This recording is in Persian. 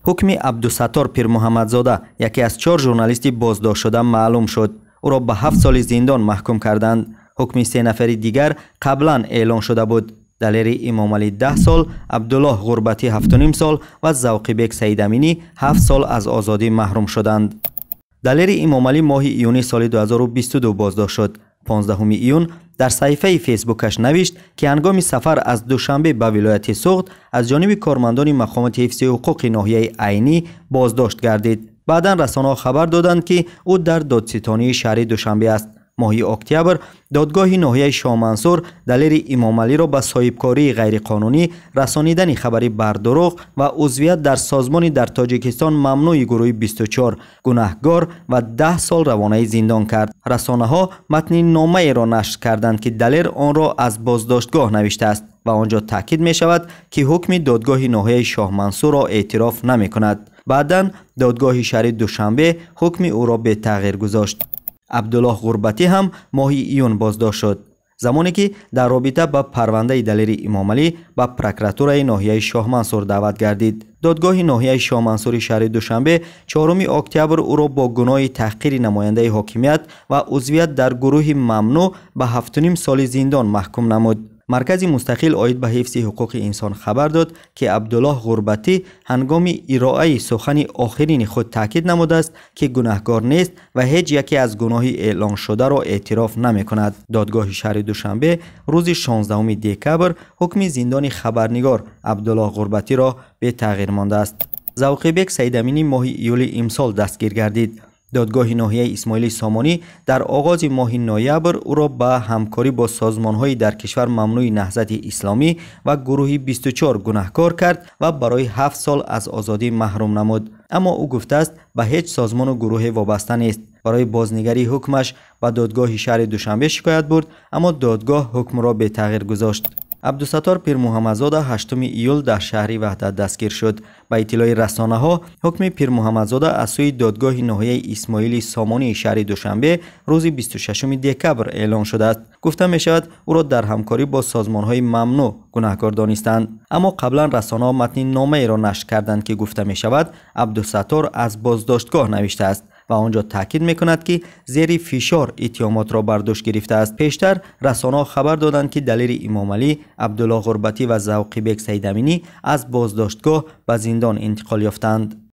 حکم عبدالستار پیر محمدزاده یکی از 4 ژورنالیست بازداشت شده معلوم شد. او را به 7 سال زندان محکوم کردند. حکم 3 نفر دیگر قبلا اعلان شده بود. دلیر امام علی 10 سال، عبدالله غربتی 7.5 سال و ذوقی بیگ سعید امینی 7 سال از آزادی محروم شدند. دلیر امام علی ماه ایون سال 2022 بازداشت شد. 15 ایون در صفحه فیسبوکش نوشت که هنگام سفر از دوشنبه به ولایت سوخت از جانب کارمندان مقامات حفظ حقوق ناحیه عینی بازداشت گردید. بعدا رسانه‌ها خبر دادند که او در دادستانی شهر دوشنبه است. ماه اکتبر دادگاه ناحیه شاه منصور دلیر امام علی را به صاحبکاری غیرقانونی، رسانیدن خبری بر دروغ و عضویت در سازمانی در تاجیکستان ممنوع گروه 24 گناهکار و 10 سال روانه زندان کرد. رسانه‌ها متن نامه را نشر کردند که دلیر آن را از بازداشتگاه نوشته است و آنجا تاکید می شود که حکم دادگاه ناحیه شاه منصور را اعتراف نمی کند. بعداً دادگاه شهر دوشنبه حکم او را به تغییر گذاشت. عبدالله غربتی هم ماه ایون بازداشت شد، زمانی که در رابطه با پرونده دلیر امام علی به پروکراتور ناحیه شاه منصور دعوت گردید. دادگاه ناحیه شاه منصور شهر دوشنبه 4 اکتبر او را با گناه تحقیر نماینده حاکمیت و عضویت در گروه ممنوع به 7.5 سال زندان محکوم نمود. مرکز مستقل عاید به حفظ حقوق انسان خبر داد که عبدالله غربتی هنگام ارائه سخن آخرین خود تاکید نموده است که گناهکار نیست و هیچ یکی از گناه اعلان شده را اعتراف نمی کند. دادگاه شهر دوشنبه روز 16 دکبر حکم زندان خبرنگار عبدالله غربتی را به تغییر مانده است. ذوقی بیگ سعید امینی ماه ایول امسال دستگیر گردید. دادگاه ناحیه اسماعیل سامانی در آغاز ماه نوامبر او را به همکاری با سازمان‌های در کشور ممنوع نهضت اسلامی و گروه 24 گناهکار کرد و برای 7 سال از آزادی محروم نمود. اما او گفته است به هیچ سازمان و گروه وابسته نیست. برای بازنگری حکمش به دادگاه شهر دوشنبه شکایت برد، اما دادگاه حکم را به تغییر گذاشت. عبدالستار پیر محمدزاده 8 ایول در شهر وحدت دستگیر شد. به اطلاع رسانه‌ها حکم پیر محمدزاده از سوی دادگاه ناحیه اسماعیل سامانی شهر دوشنبه روز 26 دکبر اعلان شده است. گفته می شود او را در همکاری با سازمان‌های ممنوع گناهکار دانستند. اما قبلا رسانه‌ها متن نامه را نشر کردند که گفته می شود عبدالستار از بازداشتگاه نوشته است و آنجا تاکید میکند که زیر فشار اتهامات را بر دوش گرفته است. پیشتر رسانه‌ها خبر دادند که دلیر امام علی، عبدالله غربتی و ذوقی بیگ سعید امینی از بازداشتگاه به زندان انتقال یافتند.